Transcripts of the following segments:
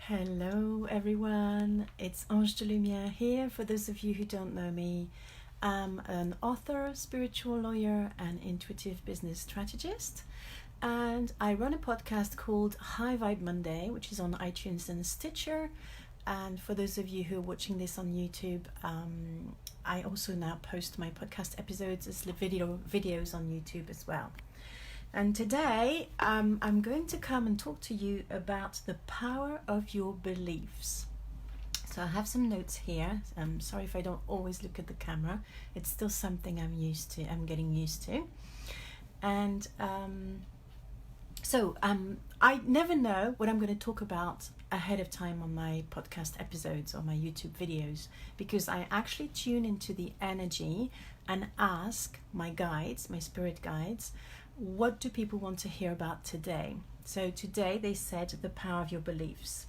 Hello everyone, it's Ange de Lumière here. For those of you who don't know me, I'm an author, spiritual lawyer and intuitive business strategist, and I run a podcast called High Vibe Monday, which is on iTunes and Stitcher. And for those of you who are watching this on YouTube, I also now post my podcast episodes as videos on YouTube as well. And today I'm going to come and talk to you about the power of your beliefs. So I have some notes here. I'm sorry if I don't always look at the camera. It's still something I'm getting used to. And I never know what I'm going to talk about ahead of time on my podcast episodes or my YouTube videos, because I actually tune into the energy and ask my guides, my spirit guides, what do people want to hear about today? So today they said the power of your beliefs.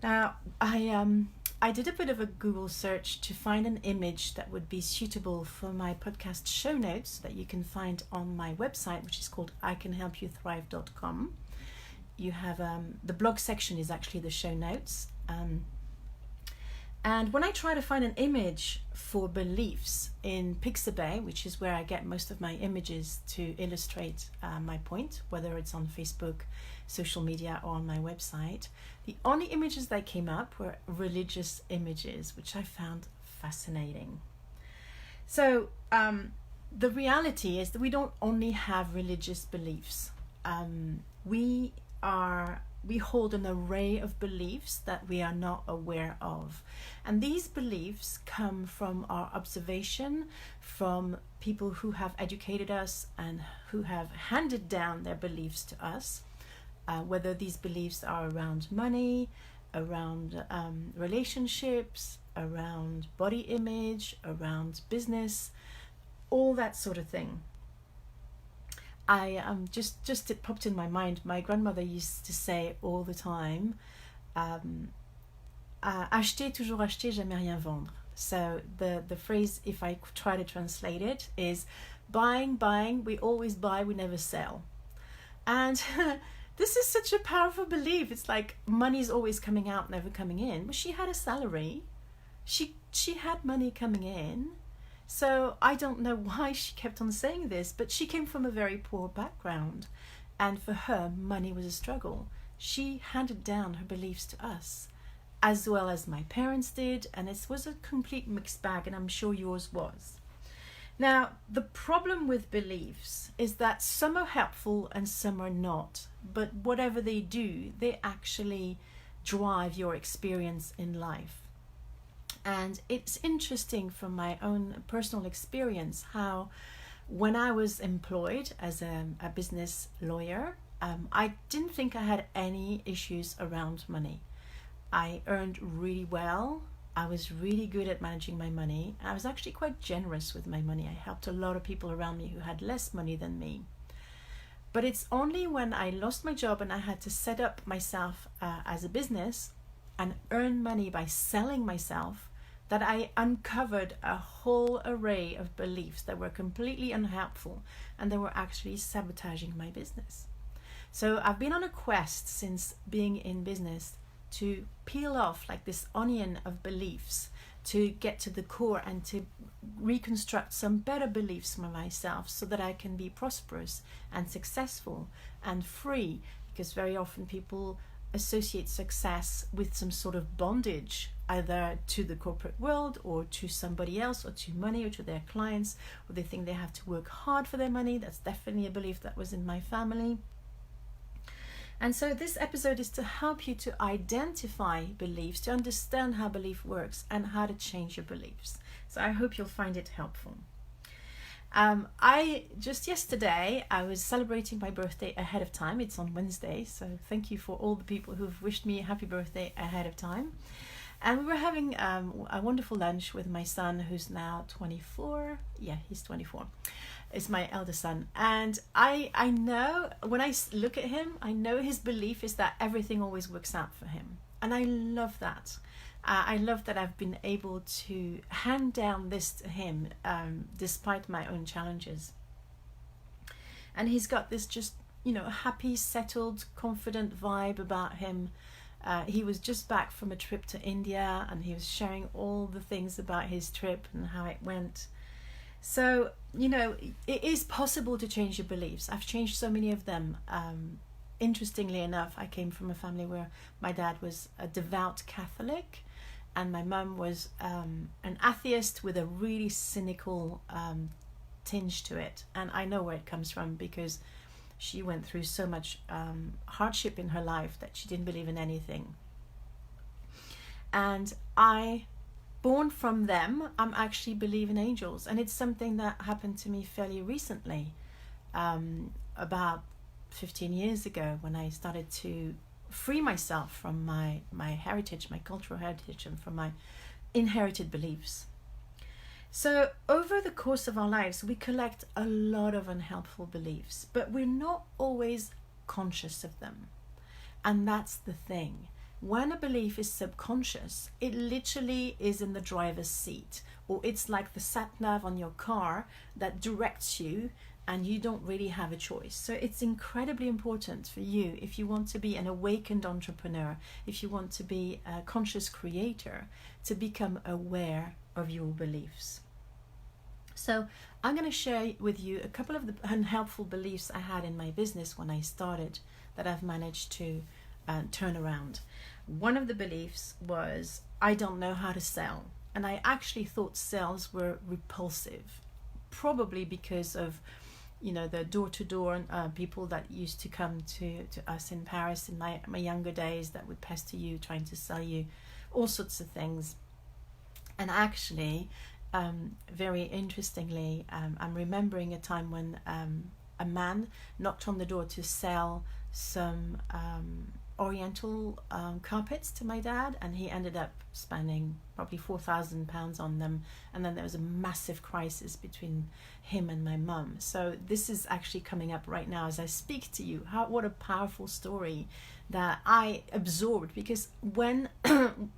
Now I did a bit of a Google search to find an image that would be suitable for my podcast show notes that you can find on my website, which is called unhelpful. You have the blog section is actually the show notes. And when I try to find an image for beliefs in Pixabay, which is where I get most of my images to illustrate my point, whether it's on Facebook, social media, or on my website, the only images that came up were religious images, which I found fascinating. So the reality is that we don't only have religious beliefs. We hold an array of beliefs that we are not aware of. And these beliefs come from our observation, from people who have educated us and who have handed down their beliefs to us, whether these beliefs are around money, around relationships, around body image, around business, all that sort of thing. Just it popped in my mind. My grandmother used to say all the time, acheter, toujours acheter, jamais rien vendre. So the phrase, if I try to translate it, is buying, we always buy, we never sell. And this is such a powerful belief. It's like money's always coming out, never coming in. But she had a salary. She had money coming in. So I don't know why she kept on saying this, but she came from a very poor background, and for her, money was a struggle. She handed down her beliefs to us, as well as my parents did, and it was a complete mixed bag, and I'm sure yours was. Now, the problem with beliefs is that some are helpful and some are not, but whatever they do, they actually drive your experience in life. And it's interesting from my own personal experience how when I was employed as a business lawyer, I didn't think I had any issues around money. I earned really well. I was really good at managing my money. I was actually quite generous with my money. I helped a lot of people around me who had less money than me. But it's only when I lost my job and I had to set up myself as a business and earn money by selling myself that I uncovered a whole array of beliefs that were completely unhelpful and they were actually sabotaging my business. So I've been on a quest since being in business to peel off like this onion of beliefs, to get to the core and to reconstruct some better beliefs for myself so that I can be prosperous and successful and free, because very often people associate success with some sort of bondage, either to the corporate world or to somebody else or to money or to their clients, or they think they have to work hard for their money. That's definitely a belief that was in my family. And so this episode is to help you to identify beliefs, to understand how belief works and how to change your beliefs. So I hope you'll find it helpful. Yesterday I was celebrating my birthday ahead of time. It's on Wednesday, so thank you for all the people who've wished me a happy birthday ahead of time. And we were having a wonderful lunch with my son, who's now 24. Yeah, he's 24. It's my eldest son. And I know, when I look at him, I know his belief is that everything always works out for him. And I love that. I love that I've been able to hand down this to him despite my own challenges. And he's got this just, happy, settled, confident vibe about him. He was just back from a trip to India, and he was sharing all the things about his trip and how it went. So, it is possible to change your beliefs. I've changed so many of them. Interestingly enough, I came from a family where my dad was a devout Catholic, and my mum was an atheist with a really cynical tinge to it. And I know where it comes from, because she went through so much hardship in her life that she didn't believe in anything. And born from them, I'm actually believe in angels. And it's something that happened to me fairly recently, about 15 years ago, when I started to free myself from my heritage, my cultural heritage, and from my inherited beliefs. So over the course of our lives, we collect a lot of unhelpful beliefs, but we're not always conscious of them. And that's the thing. When a belief is subconscious, it literally is in the driver's seat, or it's like the sat-nav on your car that directs you, and you don't really have a choice. So it's incredibly important for you, if you want to be an awakened entrepreneur, if you want to be a conscious creator, to become aware of your beliefs. So I'm going to share with you a couple of the unhelpful beliefs I had in my business when I started that I've managed to turn around. One of the beliefs was, I don't know how to sell. And I actually thought sales were repulsive, probably because of the door-to-door people that used to come to us in Paris in my younger days, that would pester you, trying to sell you all sorts of things. And actually, very interestingly, I'm remembering a time when a man knocked on the door to sell some oriental carpets to my dad, and he ended up spending probably £4,000 on them, and then there was a massive crisis between him and my mum. So this is actually coming up right now as I speak to you. What a powerful story that I absorbed, because when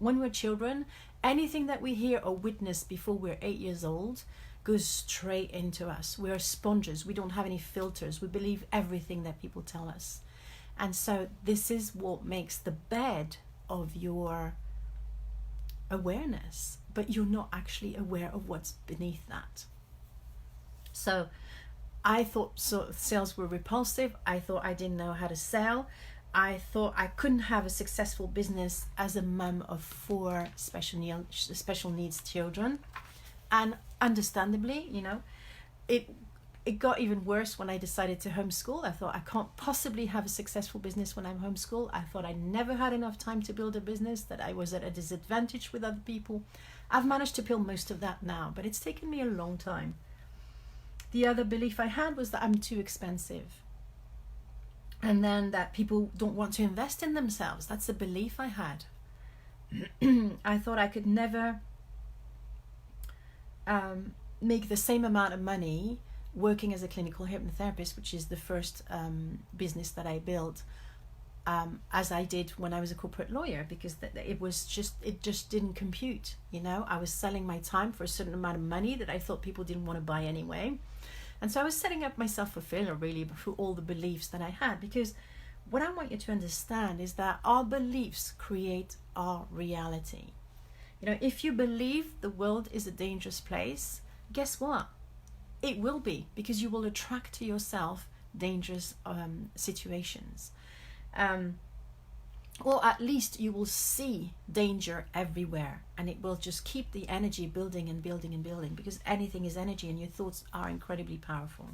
we're children, anything that we hear or witness before we're 8 years old goes straight into us. We're sponges. We don't have any filters. We believe everything that people tell us. And so this is what makes the bed of your awareness, but you're not actually aware of what's beneath that. So I thought sales were repulsive. I thought I didn't know how to sell. I thought I couldn't have a successful business as a mum of 4 special needs children. And understandably, it got even worse when I decided to homeschool. I thought I can't possibly have a successful business when I'm homeschooled. I thought I never had enough time to build a business, that I was at a disadvantage with other people. I've managed to build most of that now, but it's taken me a long time. The other belief I had was that I'm too expensive. And then that people don't want to invest in themselves. That's the belief I had. I thought I could never make the same amount of money working as a clinical hypnotherapist, which is the first business that I built, as I did when I was a corporate lawyer, because it just didn't compute. I was selling my time for a certain amount of money that I thought people didn't want to buy anyway. And so I was setting up myself for failure, really, through all the beliefs that I had. Because what I want you to understand is that our beliefs create our reality. If you believe the world is a dangerous place, guess what? It will be, because you will attract to yourself dangerous situations. Or at least you will see danger everywhere, and it will just keep the energy building and building and building, because anything is energy and your thoughts are incredibly powerful.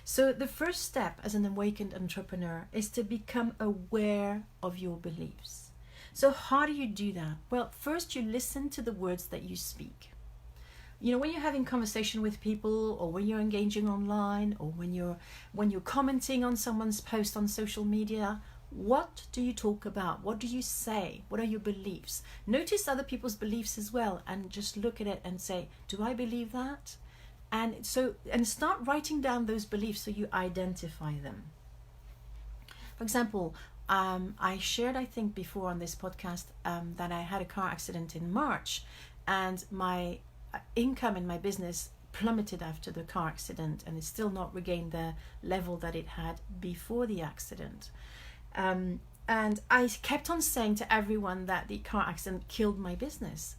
So the first step as an awakened entrepreneur is to become aware of your beliefs. So how do you do that? Well, first you listen to the words that you speak. When you're having conversation with people, or when you're engaging online, or when you're commenting on someone's post on social media, what do you talk about? What do you say? What are your beliefs? Notice other people's beliefs as well, and just look at it and say, do I believe that? And start writing down those beliefs so you identify them. For example, I shared, I think before on this podcast, that I had a car accident in March, and my income in my business plummeted after the car accident, and it's still not regained the level that it had before the accident. And I kept on saying to everyone that the car accident killed my business.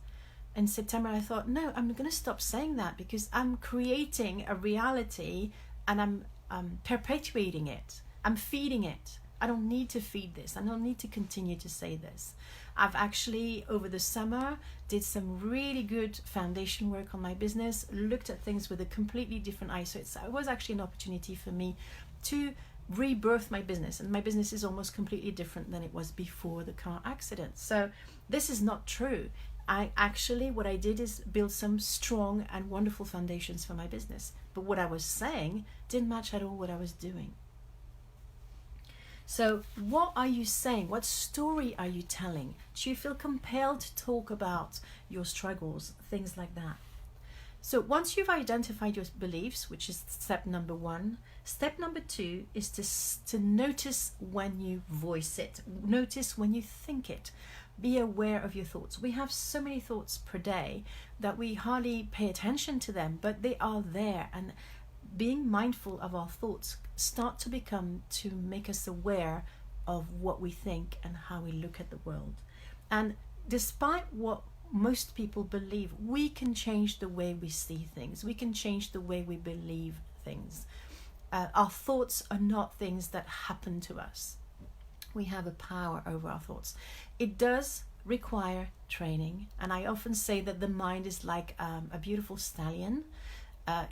In September, I thought, no, I'm going to stop saying that, because I'm creating a reality and I'm perpetuating it. I'm feeding it. I don't need to feed this. I don't need to continue to say this. I've actually, over the summer, did some really good foundation work on my business, looked at things with a completely different eye. So it was actually an opportunity for me to rebirth my business, and my business is almost completely different than it was before the car accident. So this is not true. What I did is build some strong and wonderful foundations for my business, but what I was saying didn't match at all what I was doing. So what are you saying? What story are you telling? Do you feel compelled to talk about your struggles, things like that? So once you've identified your beliefs, which is step number 1, step number 2 is to notice when you voice it. Notice when you think it. Be aware of your thoughts. We have so many thoughts per day that we hardly pay attention to them, but they are there. And being mindful of our thoughts start to make us aware of what we think and how we look at the world. And despite what most people believe, we can change the way we see things. We can change the way we believe things. Our thoughts are not things that happen to us. We have a power over our thoughts. It does require training, and I often say that the mind is like a beautiful stallion.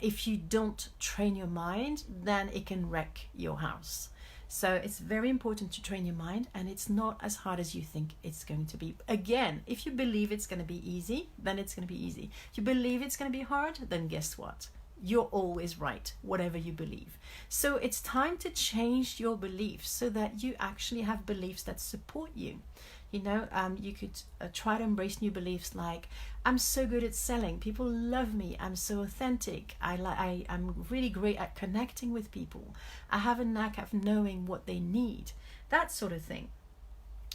If you don't train your mind, then it can wreck your house. So it's very important to train your mind, and it's not as hard as you think it's going to be. Again, if you believe it's going to be easy, then it's going to be easy. If you believe it's going to be hard, then guess what? You're always right, whatever you believe. So it's time to change your beliefs so that you actually have beliefs that support you. You know, you could try to embrace new beliefs like, I'm so good at selling. People love me. I'm so authentic. I'm really great at connecting with people. I have a knack of knowing what they need. That sort of thing.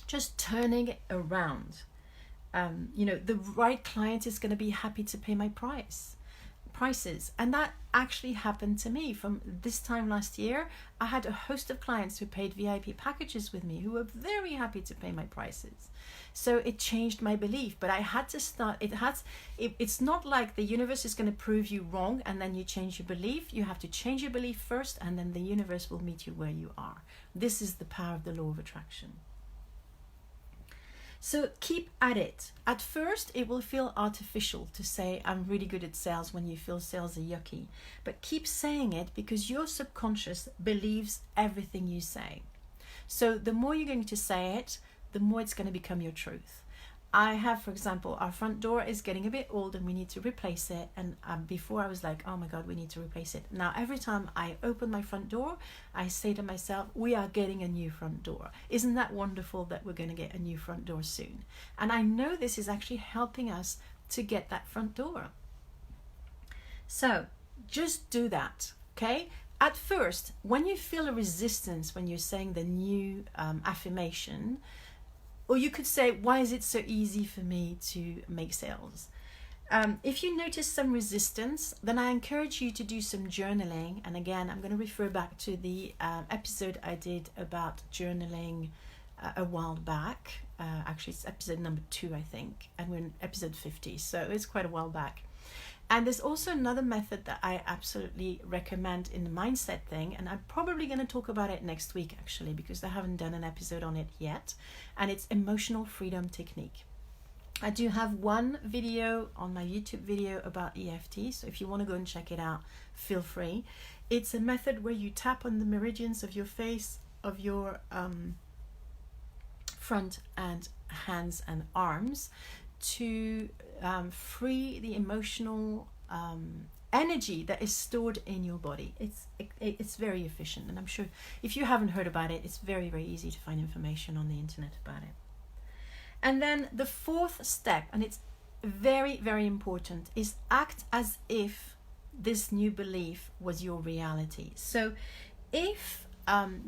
Just turning it around. The right client is going to be happy to pay my prices. And that actually happened to me. From this time last year, I had a host of clients who paid VIP packages with me who were very happy to pay my prices. So it changed my belief, but I had to start. It's not like the universe is going to prove you wrong and then you change your belief. You have to change your belief first, and then the universe will meet you where you are. This is the power of the law of attraction. So keep at it. At first, it will feel artificial to say, I'm really good at sales, when you feel sales are yucky. But keep saying it, because your subconscious believes everything you say. So the more you're going to say it, the more it's going to become your truth. I have, for example, our front door is getting a bit old and we need to replace it. And before I was like, oh my God, we need to replace it. Now, every time I open my front door, I say to myself, we are getting a new front door. Isn't that wonderful that we're going to get a new front door soon? And I know this is actually helping us to get that front door. So just do that, okay? At first, when you feel a resistance when you're saying the new affirmation, or you could say, why is it so easy for me to make sales? If you notice some resistance, then I encourage you to do some journaling. And again, I'm going to refer back to the episode I did about journaling a while back. Actually, it's episode number 2, I think. And we're in episode 50, so it's quite a while back. And there's also another method that I absolutely recommend in the mindset thing, and I'm probably going to talk about it next week actually, because I haven't done an episode on it yet, and it's emotional freedom technique. I do have one video on my YouTube video about EFT, so if you want to go and check it out, feel free. It's a method where you tap on the meridians of your face, of your front and hands and arms, to free the emotional energy that is stored in your body. It's very efficient, and I'm sure if you haven't heard about it, it's very, very easy to find information on the internet about it. And then the 4th step, and it's very, very important, is act as if this new belief was your reality. So if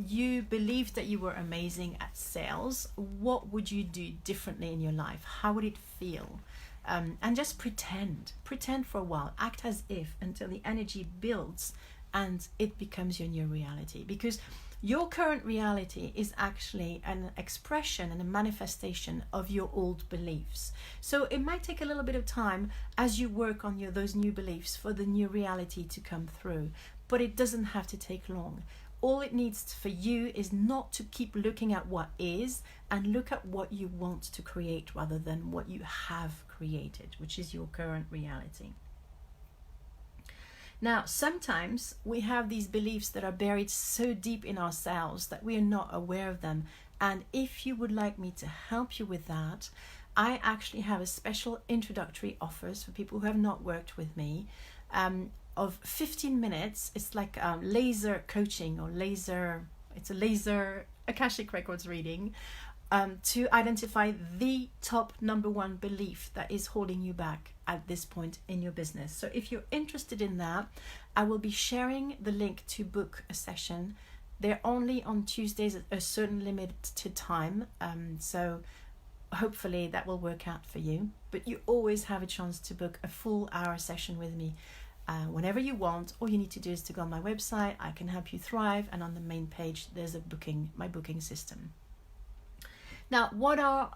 you believed that you were amazing at sales, what would you do differently in your life? How would it feel? And just pretend for a while, act as if, until the energy builds and it becomes your new reality. Because Your current reality is actually an expression and a manifestation of your old beliefs. So it might take a little bit of time as you work on those new beliefs for the new reality to come through, but it doesn't have to take long. All it needs for you is not to keep looking at what is, and look at what you want to create rather than what you have created, which is your current reality. Now, sometimes we have these beliefs that are buried so deep in ourselves that we are not aware of them. And if you would like me to help you with that, I actually have a special introductory offers for people who have not worked with me, of 15 minutes. It's like laser coaching or it's a laser Akashic Records reading, to identify the top number one belief that is holding you back at this point in your business. So if you're interested in that, I will be sharing the link to book a session. They're only on Tuesdays at a certain limited time, so hopefully that will work out for you. But you always have a chance to book a full hour session with me whenever you want. All you need to do is to go on my website, I Can Help You Thrive, and on the main page there's my booking system. Now, what are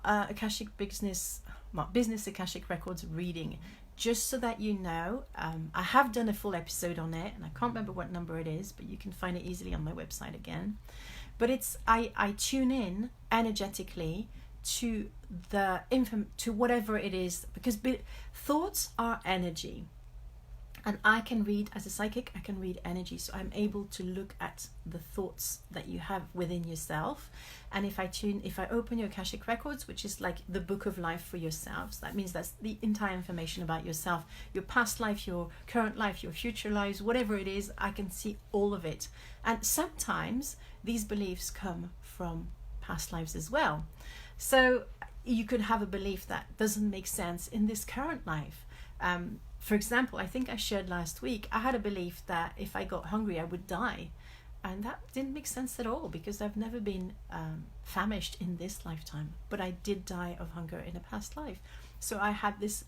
business Akashic Records reading? Just so that you know, I have done a full episode on it, and I can't remember what number it is, but you can find it easily on my website again. But I tune in energetically to to whatever it is, because thoughts are energy. And I can read, as a psychic, I can read energy. So I'm able to look at the thoughts that you have within yourself. And if I open your Akashic Records, which is like the book of life for yourselves, that means that's the entire information about yourself, your past life, your current life, your future lives, whatever it is, I can see all of it. And sometimes these beliefs come from past lives as well. So you could have a belief that doesn't make sense in this current life. For example, I think I shared last week, I had a belief that if I got hungry, I would die. And that didn't make sense at all, because I've never been famished in this lifetime, but I did die of hunger in a past life. So I had this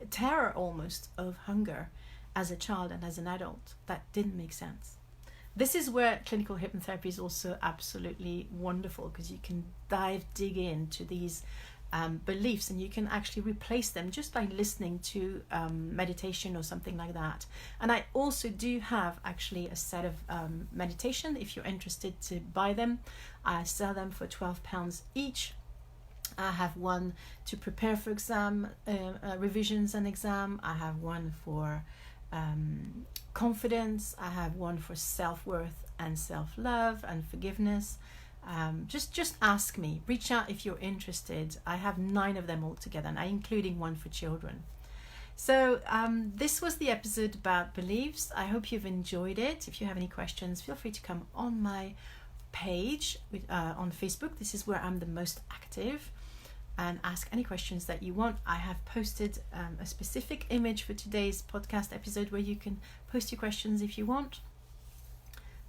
terror almost of hunger as a child and as an adult. That didn't make sense. This is where clinical hypnotherapy is also absolutely wonderful, because you can dig into these beliefs, and you can actually replace them just by listening to meditation or something like that. And I also do have actually a set of meditation. If you're interested to buy them, I sell them for £12 each. I have one to prepare for exam revisions and exam. I have one for confidence. I have one for self-worth and self-love and forgiveness. Just ask me, reach out if you're interested. I have 9 of them all together, and I'm including one for children. So this was the episode about beliefs. I hope you've enjoyed it. If you have any questions, feel free to come on my page on Facebook. This is where I'm the most active, and ask any questions that you want. I have posted a specific image for today's podcast episode where you can post your questions if you want.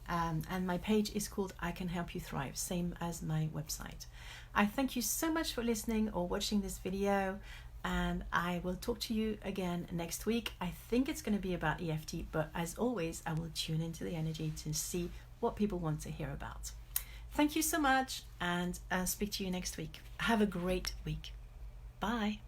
And my page is called I Can Help You Thrive, same as my website. I thank you so much for listening or watching this video, and I will talk to you again next week. I think it's going to be about EFT, but as always, I will tune into the energy to see what people want to hear about. Thank you so much, and I'll speak to you next week. Have a great week. Bye.